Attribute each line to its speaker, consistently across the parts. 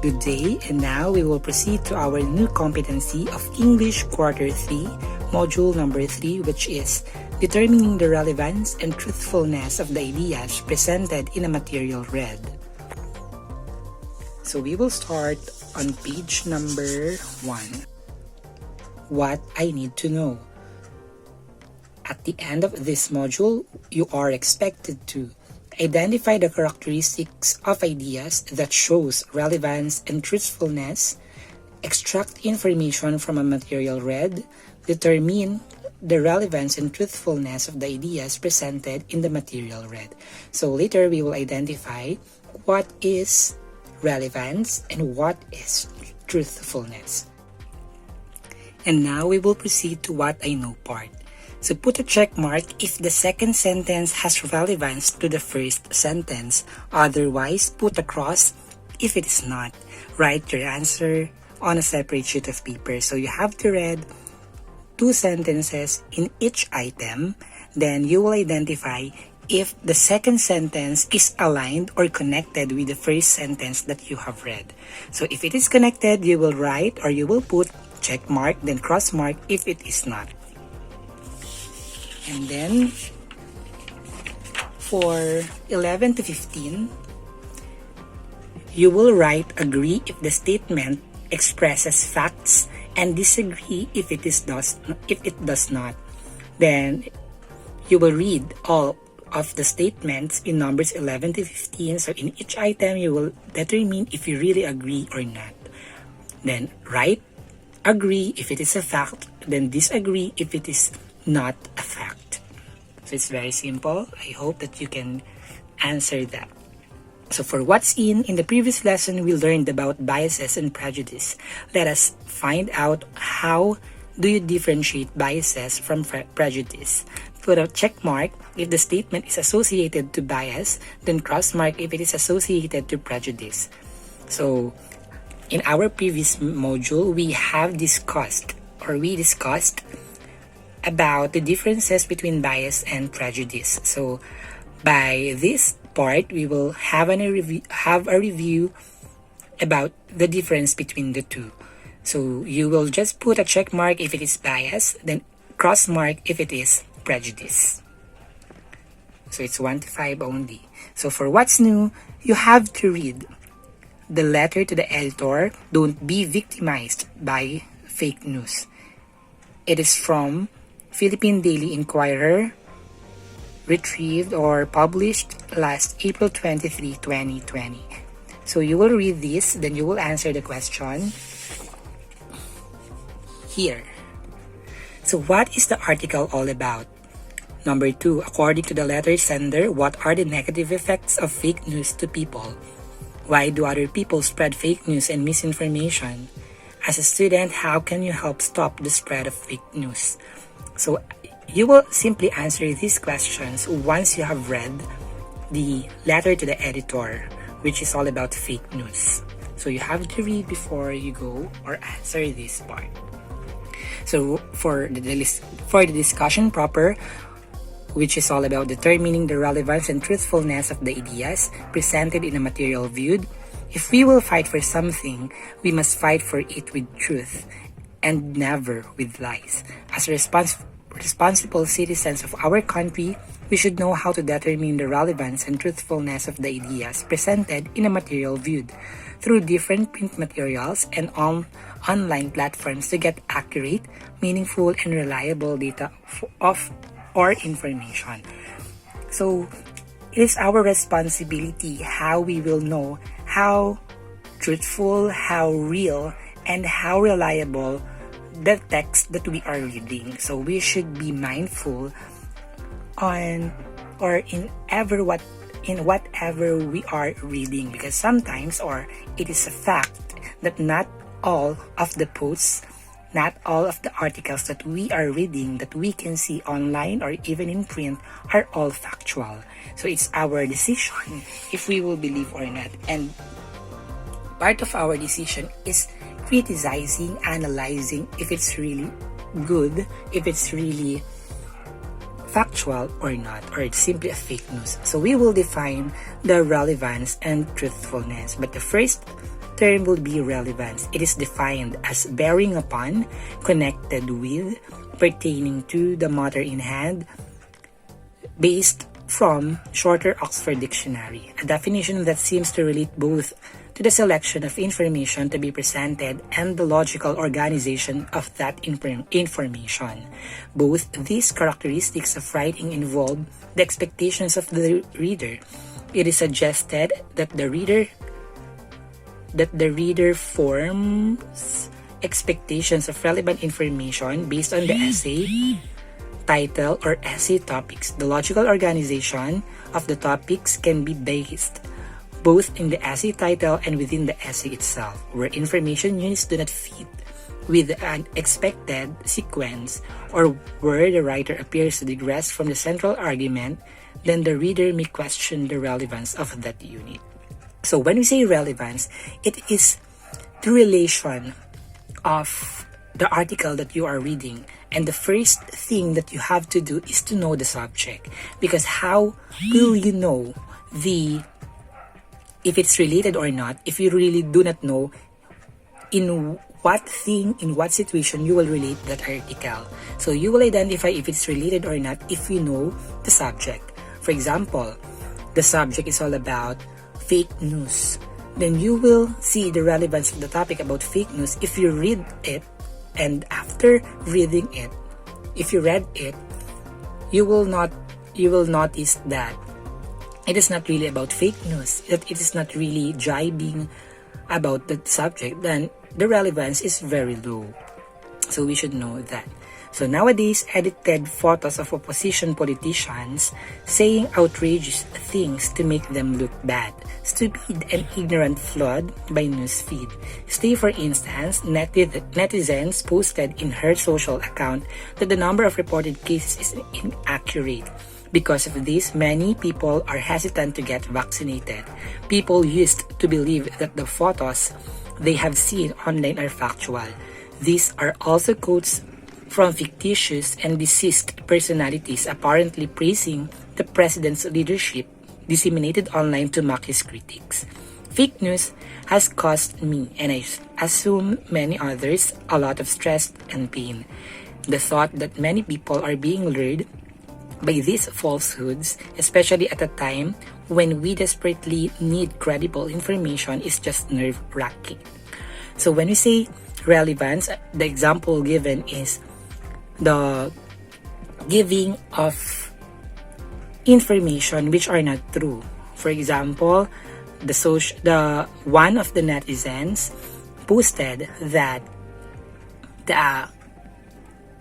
Speaker 1: Good day, and now we will proceed to our new competency of English Quarter 3, Module number 3, which is determining the relevance and truthfulness of the ideas presented in a material read. So we will start on page number 1. What I need to know. At the end of this module, you are expected to identify the characteristics of ideas that shows relevance and truthfulness, extract information from a material read, determine the relevance and truthfulness of the ideas presented in the material read. So later we will identify what is relevance and what is truthfulness. And now we will proceed to what I know part. So put a check mark if the second sentence has relevance to the first sentence. Otherwise, put a cross if it is not. Write your answer on a separate sheet of paper. So you have to read 2 sentences in each item. Then you will identify if the second sentence is aligned or connected with the first sentence that you have read. So if it is connected, you will write or you will put check mark, then cross mark if it is not. And then, for 11 to 15, you will write agree if the statement expresses facts and disagree if it does not. Then, you will read all of the statements in numbers 11 to 15. So, in each item, you will determine if you really agree or not. Then, write agree if it is a fact, then disagree if it is not a fact. So it's very simple. I hope that you can answer that. So for what's in the previous lesson, we learned about biases and prejudice. Let us find out how do you differentiate biases from prejudice. Put a check mark if the statement is associated to bias, then cross mark if it is associated to prejudice. So in our previous module, we discussed about the differences between bias and prejudice. So by this part, we will have a review about the difference between the two. So you will just put a check mark if it is bias, then cross mark if it is prejudice. So it's 1 to 5 only. So for what's new, you have to read the letter to the editor, don't be victimized by fake news. It is from Philippine Daily Inquirer, retrieved or published last April 23, 2020. So you will read this, then you will answer the question here. So what is the article all about? Number 2, according to the letter sender, what are the negative effects of fake news to people? Why do other people spread fake news and misinformation? As a student, how can you help stop the spread of fake news? So you will simply answer these questions once you have read the letter to the editor, which is all about fake news. So you have to read before you go or answer this part. So for the discussion proper, which is all about determining the relevance and truthfulness of the ideas presented in a material viewed, if we will fight for something, we must fight for it with truth and never with lies. As responsible citizens of our country, we should know how to determine the relevance and truthfulness of the ideas presented in a material viewed through different print materials and online platforms to get accurate, meaningful, and reliable data or information. So it is our responsibility how we will know how truthful, how real, and how reliable the text that we are reading. So we should be mindful in whatever we are reading, because sometimes, or it is a fact that not all of the posts, not all of the articles that we are reading that we can see online or even in print are all factual. So it's our decision if we will believe or not. And part of our decision is criticizing, analyzing if it's really good, if it's really factual or not, or it's simply a fake news. So we will define the relevance and truthfulness. But the first term will be relevance. It is defined as bearing upon, connected with, pertaining to the matter in hand, based from Shorter Oxford Dictionary, a definition that seems to relate both to the selection of information to be presented and the logical organization of that information. Both these characteristics of writing involve the expectations of the reader. It is suggested that the reader forms expectations of relevant information based on the essay title or essay topics. The logical organization of the topics can be based both in the essay title and within the essay itself, where information units do not fit with an expected sequence, or where the writer appears to digress from the central argument, then the reader may question the relevance of that unit. So when we say relevance, it is the relation of the article that you are reading. And the first thing that you have to do is to know the subject. Because how will you know if it's related or not, if you really do not know in what situation you will relate that article. So you will identify if it's related or not if you know the subject. For example, the subject is all about fake news. Then you will see the relevance of the topic about fake news if you read it, and after reading it, if you read it, you will notice that it is not really about fake news, that it is not really jibing about the subject, then the relevance is very low. So we should know that. So nowadays, edited photos of opposition politicians saying outrageous things to make them look bad, stupid and ignorant flood by newsfeed. Say for instance, netizens posted in her social account that the number of reported cases is inaccurate. Because of this, many people are hesitant to get vaccinated. People used to believe that the photos they have seen online are factual. These are also quotes from fictitious and deceased personalities apparently praising the president's leadership, disseminated online to mock his critics. Fake news has caused me, and I assume many others, a lot of stress and pain. The thought that many people are being lured by these falsehoods, especially at a time when we desperately need credible information, is just nerve-wracking. So when we say relevance, the example given is the giving of information which are not true. For example, the one of the netizens posted that the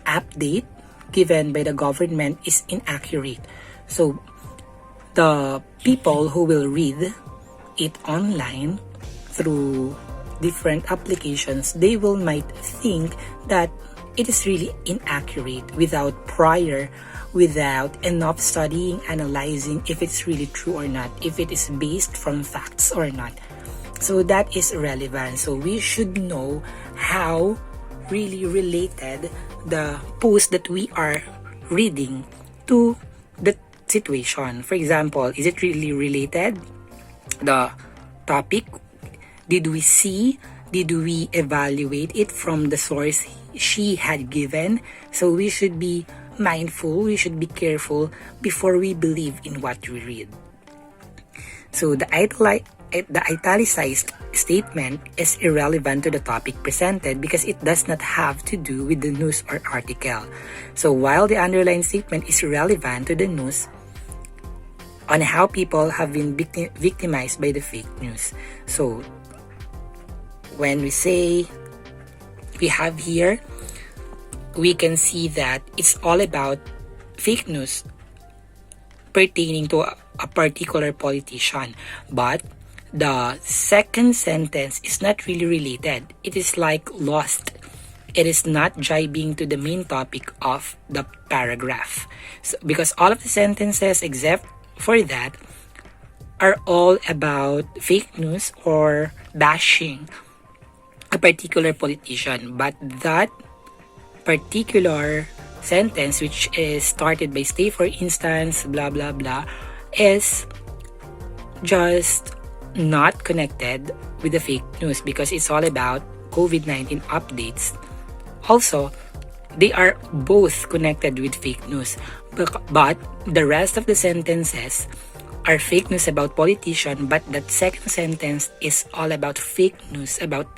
Speaker 1: update given by the government is inaccurate. So the people who will read it online through different applications, they might think that it is really inaccurate without enough studying, analyzing if it's really true or not, if it is based from facts or not. So that is relevant. So we should know how really related the post that we are reading to the situation. For example, is it really related? The topic, did we evaluate it from the source she had given? So we should be mindful, we should be careful before we believe in what we read. So the italicized statement is irrelevant to the topic presented because it does not have to do with the news or article. So while the underlined statement is relevant to the news on how people have been victimized by the fake news. So when we say we have here, we can see that it's all about fake news pertaining to a particular politician. But the second sentence is not really related. It is like lost. It is not jibing to the main topic of the paragraph. So, because all of the sentences except for that are all about fake news or bashing a particular politician. But that particular sentence, which is started by "stay for instance," blah blah blah, is just not connected with the fake news because it's all about COVID-19 updates. Also, they are both connected with fake news, but the rest of the sentences are fake news about politician, but that second sentence is all about fake news about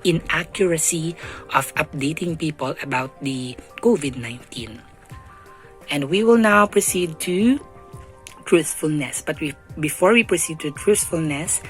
Speaker 1: inaccuracy of updating people about the COVID-19. And we will now proceed to truthfulness. But before we proceed to truthfulness,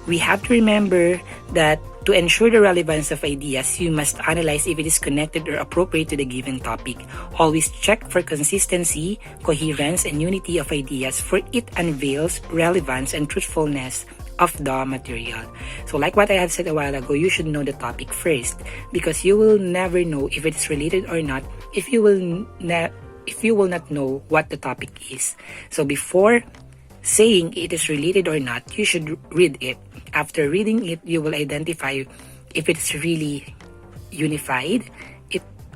Speaker 1: we have to remember that to ensure the relevance of ideas, you must analyze if it is connected or appropriate to the given topic. Always check for consistency, coherence, and unity of ideas, for it unveils relevance and truthfulness of the material. So like what I have said a while ago, you should know the topic first, because you will never know if it's related or not if you will not know what the topic is. So before saying it is related or not, you should read it. After reading it, you will identify if it's really unified.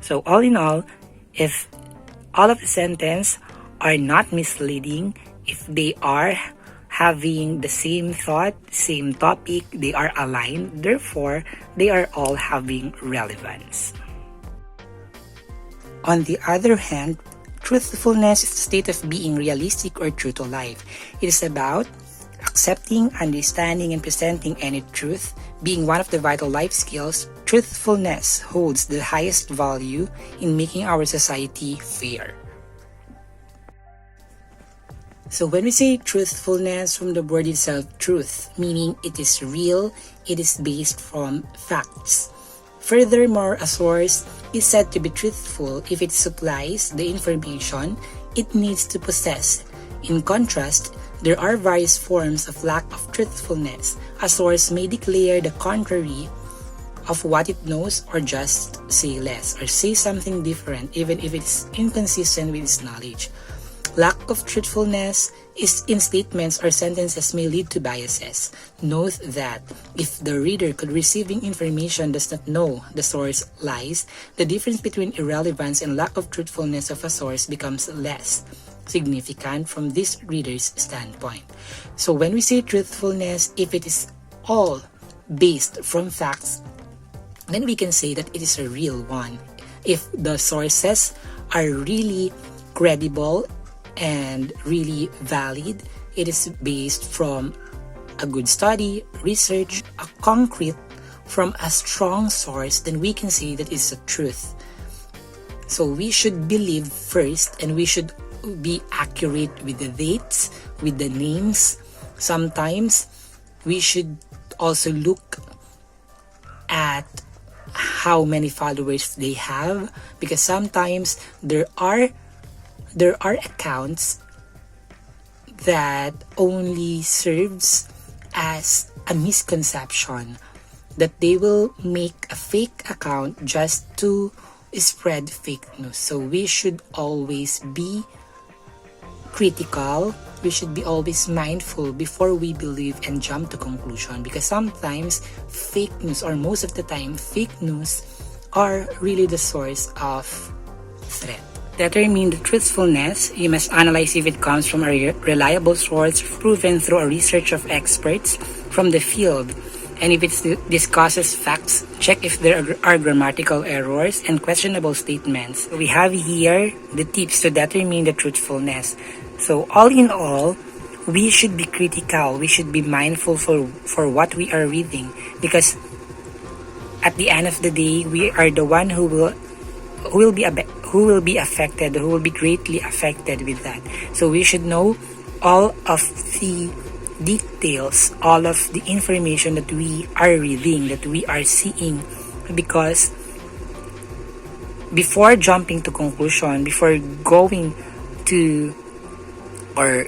Speaker 1: So all in all, if all of the sentence are not misleading, if they are having the same thought, same topic, they are aligned, therefore they are all having relevance. On the other hand, truthfulness is the state of being realistic or true to life. It is about accepting, understanding, and presenting any truth. Being one of the vital life skills, truthfulness holds the highest value in making our society fair. So when we say truthfulness, from the word itself, truth, meaning it is real, it is based from facts. Furthermore, a source is said to be truthful if it supplies the information it needs to possess. In contrast, there are various forms of lack of truthfulness. A source may declare the contrary of what it knows, or just say less, or say something different even if it's inconsistent with its knowledge. Lack of truthfulness is in statements or sentences may lead to biases. Note that if the reader receiving information does not know the source lies, the difference between irrelevance and lack of truthfulness of a source becomes less significant from this reader's standpoint. So when we say truthfulness, if it is all based from facts, then we can say that it is a real one. If the sources are really credible and really valid, it is based from a good study, research, a concrete, from a strong source, then we can say that it's a truth. So we should believe first, and we should be accurate with the dates, with the names. Sometimes we should also look at how many followers they have, because sometimes there are accounts that only serves as a misconception, that they will make a fake account just to spread fake news. So we should always be critical. We should be always mindful before we believe and jump to conclusion, because sometimes fake news, or most of the time fake news, are really the source of threat. To determine the truthfulness, you must analyze if it comes from a reliable source proven through a research of experts from the field. And if it discusses facts, check if there are grammatical errors and questionable statements. We have here the tips to determine the truthfulness. So all in all, we should be critical. We should be mindful for what we are reading, because at the end of the day, we are the one who will be affected, who will be greatly affected with that. So we should know all of the details, all of the information that we are reading, that we are seeing, because before jumping to conclusion, before going to, or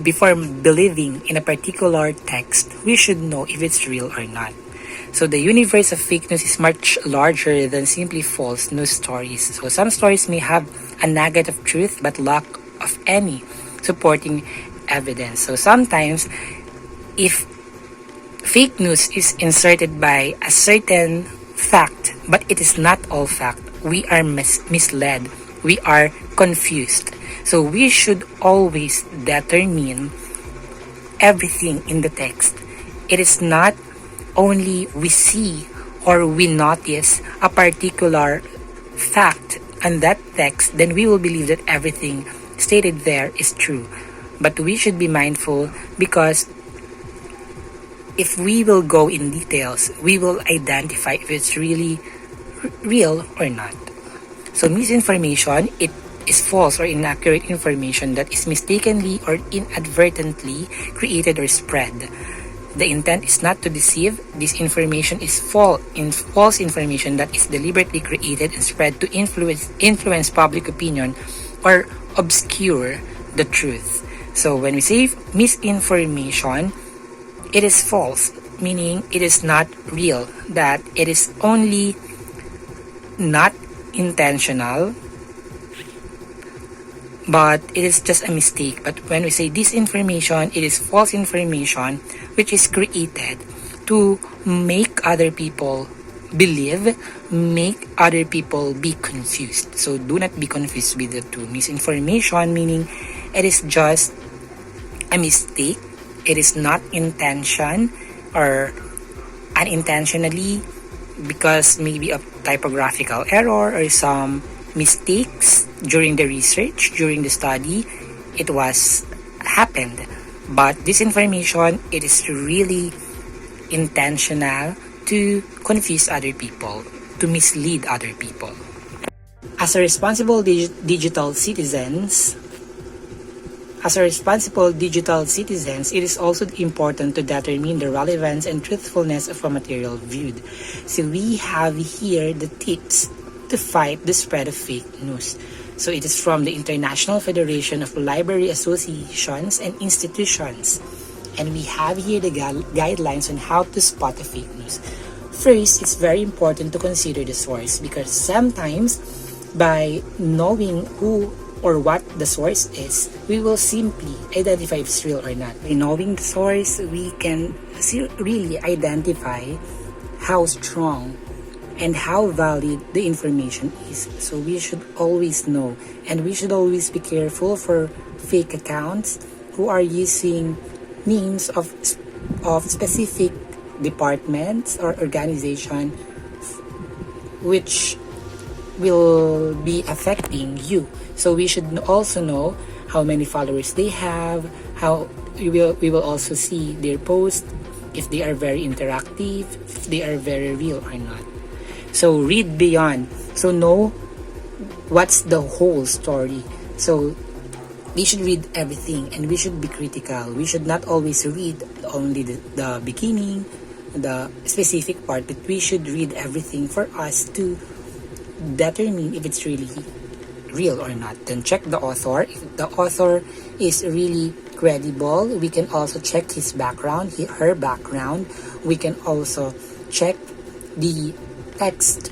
Speaker 1: before believing in a particular text, we should know if it's real or not. So the universe of fake news is much larger than simply false news stories. So some stories may have a nugget of truth but lack of any supporting evidence. So sometimes, if fake news is inserted by a certain fact, but it is not all fact, we are misled, we are confused. So we should always determine everything in the text. It is not only we see or we notice a particular fact on that text, then we will believe that everything stated there is true. But we should be mindful, because if we will go in details, we will identify if it's really real or not. So misinformation, it is false or inaccurate information that is mistakenly or inadvertently created or spread. The intent is not to deceive. This information is false information that is deliberately created and spread to influence public opinion or obscure the truth. So when we say misinformation, it is false, meaning it is not real, that it is only not intentional, but it is just a mistake. But when we say disinformation, it is false information which is created to make other people believe, make other people be confused. So do not be confused with the two. Misinformation meaning it is just a mistake. It is not intention or unintentionally, because maybe a typographical error or some mistakes during the research, during the study, it was happened. But this information, it is really intentional to confuse other people, to mislead other people. As a responsible digital citizens, it is also important to determine the relevance and truthfulness of a material viewed. So we have here the tips to fight the spread of fake news. So it is from the International Federation of Library Associations and Institutions. And we have here the guidelines on how to spot a fake news. First, it's very important to consider the source, because sometimes by knowing who or what the source is, we will simply identify if it's real or not. By knowing the source, we can really identify how strong and how valid the information is. So we should always know, and we should always be careful for fake accounts who are using names of specific departments or organization which will be affecting you. So we should also know how many followers they have, how we will also see their posts, if they are very interactive, if they are very real or not. So read beyond. So know what's the whole story. So we should read everything, and we should be critical. We should not always read only the beginning, the specific part, but we should read everything for us to determine if it's really real or not. Then check the author. If the author is really credible, we can also check his background, her background. We can also check the text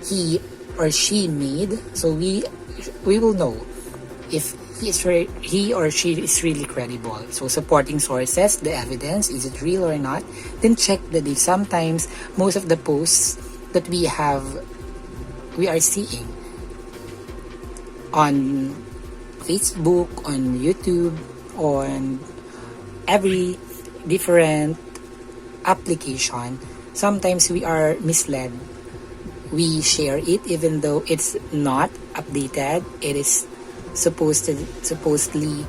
Speaker 1: he or she made, so we will know if he or she is really credible. So supporting sources, the evidence, is it real or not? Then check the date. Sometimes most of the posts that we are seeing on Facebook, on YouTube, on every different application, sometimes we are misled. We share it even though it's not updated. It is supposedly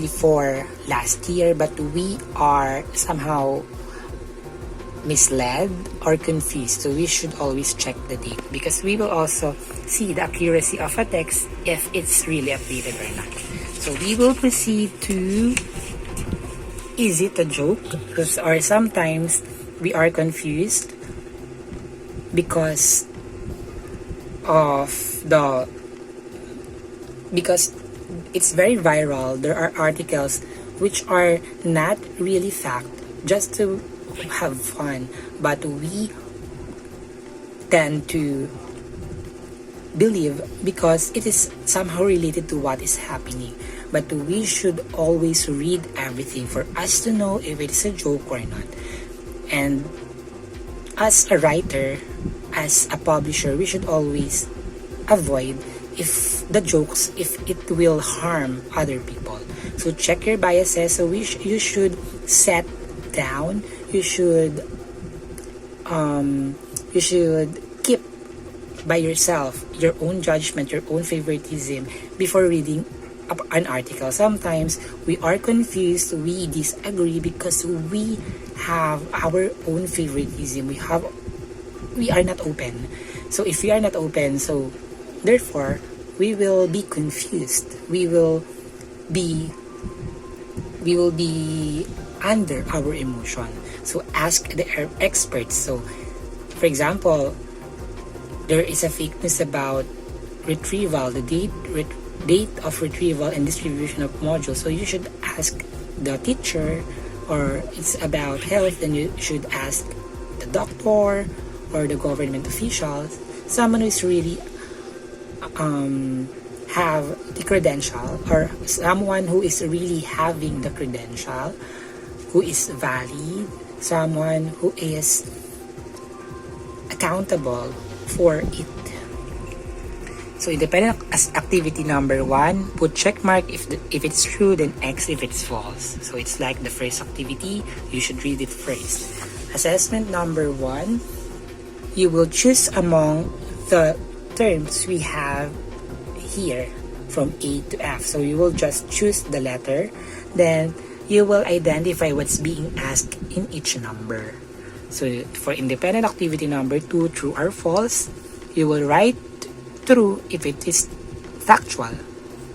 Speaker 1: for last year, but we are somehow misled or confused. So we should always check the date, because we will also see the accuracy of a text if it's really updated or not. So we will proceed to, is it a joke? Or sometimes we are confused because it's very viral. There are articles which are not really fact, just to have fun, but we tend to believe because it is somehow related to what is happening. But we should always read everything for us to know if it is a joke or not. And as a writer, as a publisher, we should always avoid if the jokes, if it will harm other people. So check your biases. So you should set down. You should keep by yourself your own judgment, your own favoritism before reading an article. Sometimes we are confused, we disagree because we have our own favoritism. We are not open. So if we are not open, so therefore we will be confused. We will be under our emotion. So ask the experts. So for example, there is a fake news about retrieval, the date of retrieval and distribution of modules. So you should ask the teacher, or it's about health, then you should ask the doctor or the government officials, someone who is really have the credential, or someone who is really having the credential, who is valid, someone who is accountable for it. So independent activity number 1, put check mark if it's true, then X if it's false. So it's like the first activity, you should read it first. Assessment number 1, you will choose among the terms we have here from A to F. So you will just choose the letter, then you will identify what's being asked in each number. So for independent activity number 2, true or false, you will write true if it is factual,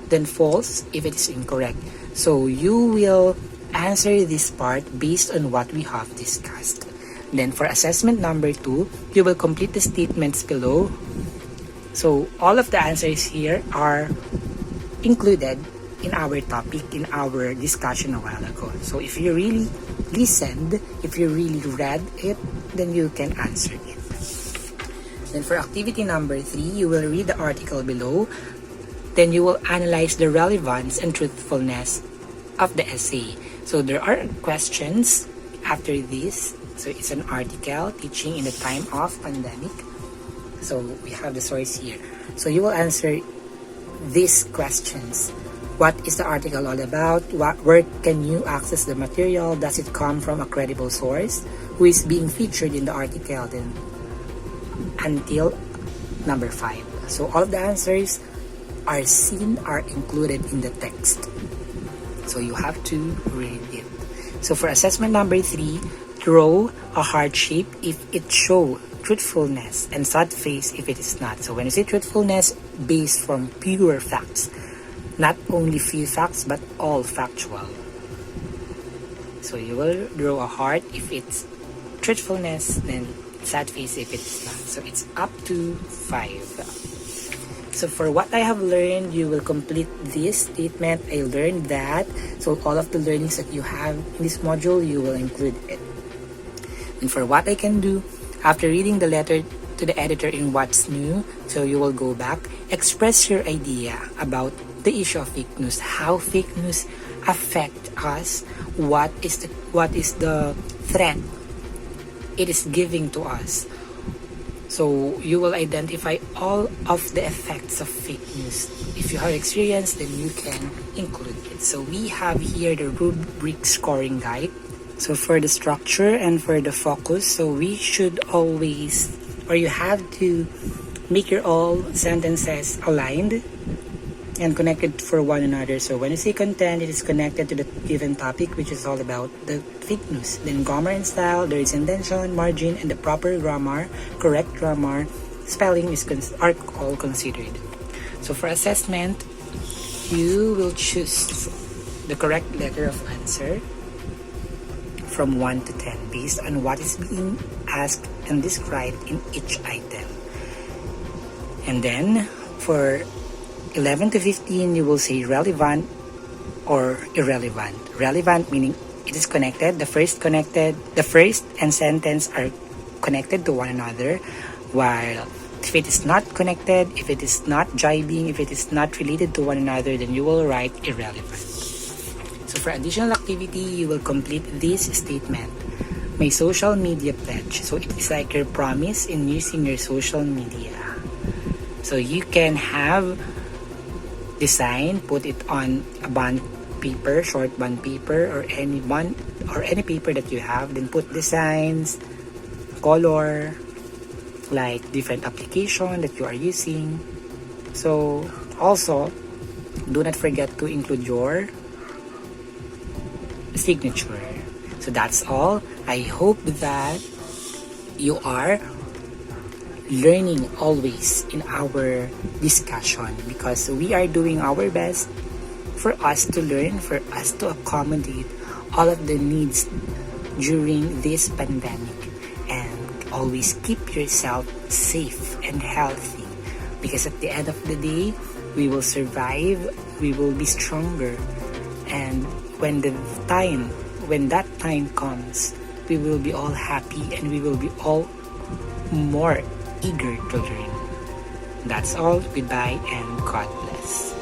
Speaker 1: then false if it is incorrect. So you will answer this part based on what we have discussed. Then for assessment number 2, you will complete the statements below. So all of the answers here are included in our topic, in our discussion a while ago. So if you really listened, if you really read it, then you can answer it. Then for activity number 3, you will read the article below. Then you will analyze the relevance and truthfulness of the essay. So there are questions after this. So it's an article, teaching in the time of pandemic. So we have the source here. So you will answer these questions. What is the article all about? Where can you access the material? Does it come from a credible source? Who is being featured in the article? Then until number 5. So all of the answers are included in the text. So you have to read it. So for assessment number 3, draw a heart shape if it shows truthfulness and sad face if it is not. So when you say truthfulness, based from pure facts, not only few facts but all factual. So you will draw a heart if it's truthfulness, then sad face if it's not. So it's up to 5. So for what I have learned, you will complete this statement. I learned that. So all of the learnings that you have in this module, you will include it. And for what I can do, after reading the letter to the editor in What's New, so you will go back, express your idea about the issue of fake news, how fake news affect us, what is the threat it is giving to us. So you will identify all of the effects of fake news. If you have experience, then you can include it. So we have here the rubric scoring guide. So for the structure and for the focus, so we should always, or you have to make your all sentences aligned and connected for one another. So when you say content, it is connected to the given topic, which is all about the fake news. Then grammar and style, there is intention, margin, and the proper grammar, correct grammar, spelling are all considered. So for assessment, you will choose the correct letter of answer from 1 to 10 based on what is being asked and described in each item. And then for 11 to 15, you will say relevant or irrelevant. Relevant meaning it is connected. The first and sentence are connected to one another, while if it is not connected, if it is not jibing, if it is not related to one another, then you will write irrelevant. So for additional activity, you will complete this statement. My social media pledge. So it is like your promise in using your social media. So you can have design, put it on a bond paper, short bond paper, or any bond or any paper that you have. Then put designs, color, like different application that you are using. So also, do not forget to include your signature. So that's all. I hope that you are learning always in our discussion, because we are doing our best for us to learn, for us to accommodate all of the needs during this pandemic. And always keep yourself safe and healthy, because at the end of the day, we will survive, we will be stronger, and when that time comes, we will be all happy and we will be all more eager to learn. That's all. Goodbye and God bless.